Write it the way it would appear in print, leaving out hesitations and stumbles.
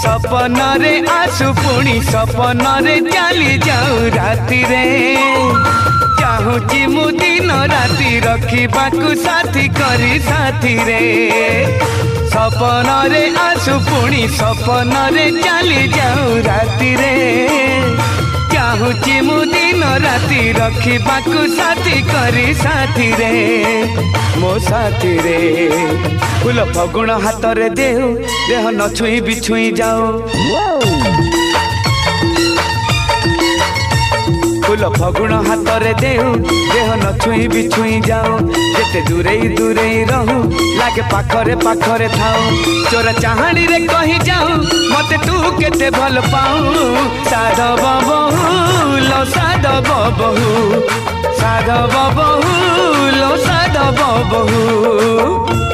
सपन रे आसु पुणी सपन रे चली जाऊ राति रे चाहूची मु दिन राति रखिबाकू साथी करी साथी रे सपन रे आसु पुणी सपन रे चली जाऊ राति रे चाहूची मु दिन राति रखिबाकू साथी करी साथी रे मो साथी रे फूल फगुण हाथ रे देहु देह न छुई बिछुई जाओ फूल फगुण हाथ रे देहु देह न छुई बिछुई जाओ जेते दूरे दूरे रहू लागे पाखरे पाखरे थाऊ चोर चाहाणी रे कही जाऊ मते तू केते भल पाऊ साधव बहु लो साधव बहु साधव बहु लो साधव बहु